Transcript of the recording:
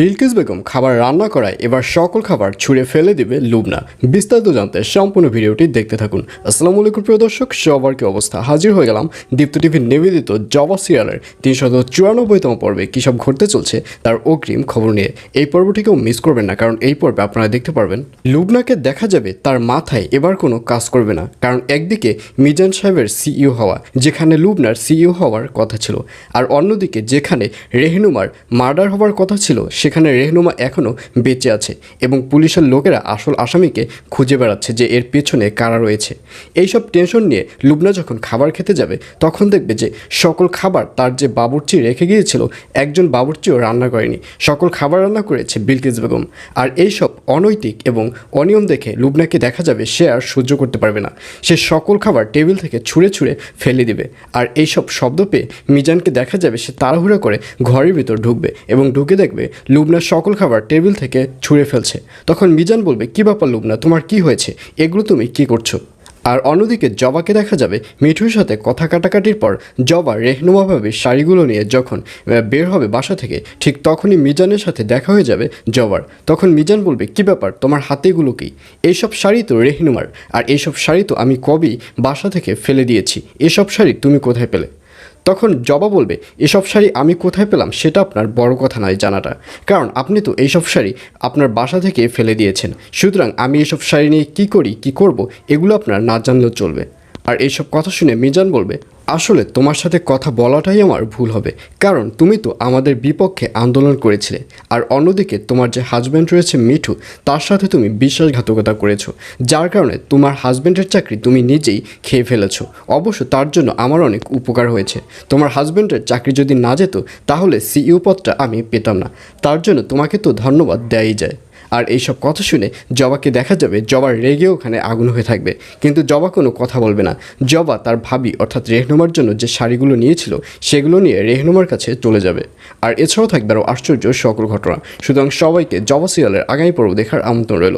বিলকিস বেগম খাবার রান্না করায় এবার সকল খাবার ছুঁড়ে ফেলে দিবে লুবনা। বিস্তারিত জানতে সম্পূর্ণ ভিডিওটি দেখতে থাকুন। আসসালামু আলাইকুম প্রিয় দর্শক, সবার কি অবস্থা? হাজির হয়ে গেলাম দীপ্ত টিভির নিবেদিত জবা সিরিয়ালের 394তম পর্বে কী সব ঘটতে চলছে তার অগ্রিম খবর নিয়ে। এই পর্বটিকেও মিস করবেন না, কারণ এই পর্বে আপনারা দেখতে পারবেন লুবনাকে দেখা যাবে তার মাথায় এবার কোনো কাজ করবে না। কারণ একদিকে মিজান সাহেবের সিইও হওয়া, যেখানে লুবনার সিইও হওয়ার কথা ছিল, আর অন্যদিকে যেখানে রেহনুমার মার্ডার হওয়ার কথা ছিল সেখানে রেহনুমা এখনও বেঁচে আছে এবং পুলিশের লোকেরা আসল আসামিকে খুঁজে বেড়াচ্ছে যে এর পেছনে কারা রয়েছে। এইসব টেনশন নিয়ে লুবনা যখন খাবার খেতে যাবে তখন দেখবে যে সকল খাবার তার যে বাবুর্চি রেখে গিয়েছিল একজন বাবুর্চিও রান্না করেনি, সকল খাবার রান্না করেছে বিলকিস বেগম। আর এইসব অনৈতিক এবং অনিয়ম দেখে লুবনাকে দেখা যাবে সে আর সহ্য করতে পারবে না, সে সকল খাবার টেবিল থেকে ছুঁড়ে ছুঁড়ে ফেলে দিবে। আর এইসব শব্দ পেয়ে মিজানকে দেখা যাবে সে তাড়াহুড়ো করে ঘরের ভিতর ঢুকবে এবং ঢুকে দেখবে লুবনা সকল খাবার টেবিল থেকে ছুঁড়ে ফেলছে। তখন মিজান বলবে, কী ব্যাপার লুবনা, তোমার কি হয়েছে, এগুলো তুমি কি করছো? আর অন্যদিকে জবাকে দেখা যাবে মিঠুর সাথে কথা কাটাকাটির পর জবা রেহনুমাভাবে শাড়িগুলো নিয়ে যখন বের হবে বাসা থেকে, ঠিক তখনই মিজানের সাথে দেখা হয়ে যাবে জবার। তখন মিজান বলবে, কী ব্যাপার, তোমার হাতেগুলো কি? এইসব শাড়ি তো রেহনুমার, আর এইসব শাড়ি তো আমি কবেই বাসা থেকে ফেলে দিয়েছি, এসব শাড়ি তুমি কোথায় পেলে? তখন জবা বলবে, এসব শাড়ি আমি কোথায় পেলাম সেটা আপনার বড় কথা নয় জানাটা, কারণ আপনি তো এইসব শাড়ি আপনার বাসা থেকে ফেলে দিয়েছেন। সুতরাং আমি এসব শাড়ি নিয়ে কী করি কী করব এগুলো আপনার না জানলেও চলবে। আর এইসব কথা শুনে মিজান বলবে, আসলে তোমার সাথে কথা বলাটাই আমার ভুল হবে, কারণ তুমি তো আমাদের বিপক্ষে আন্দোলন করেছিলে, আর অন্যদিকে তোমার যে হাজব্যান্ড রয়েছে মিঠু, তার সাথে তুমি বিশ্বাসঘাতকতা করেছো, যার কারণে তোমার হাজব্যান্ডের চাকরি তুমি নিজেই খেয়ে ফেলেছো। অবশ্য তার জন্য আমার অনেক উপকার হয়েছে। তোমার হাজব্যান্ডের চাকরি যদি না যেত তাহলে সিইও পদটা আমি পেতাম না, তার জন্য তোমাকে তো ধন্যবাদ দেয়াই যায়। আর এইসব কথা শুনে জবাকে দেখা যাবে জবার রেগে ওখানে আগুন হয়ে থাকবে, কিন্তু জবা কোনো কথা বলবে না। জবা তার ভাবি অর্থাৎ রেহনুমার জন্য যে শাড়িগুলো নিয়েছিল সেগুলো নিয়ে রেহনুমার কাছে চলে যাবে। আর এছাড়াও থাকবে আরও আশ্চর্য সকল ঘটনা। সুতরাং সবাইকে জবা সিরিয়ালের আগামী পর্ব দেখার আমন্ত্রণ রইল।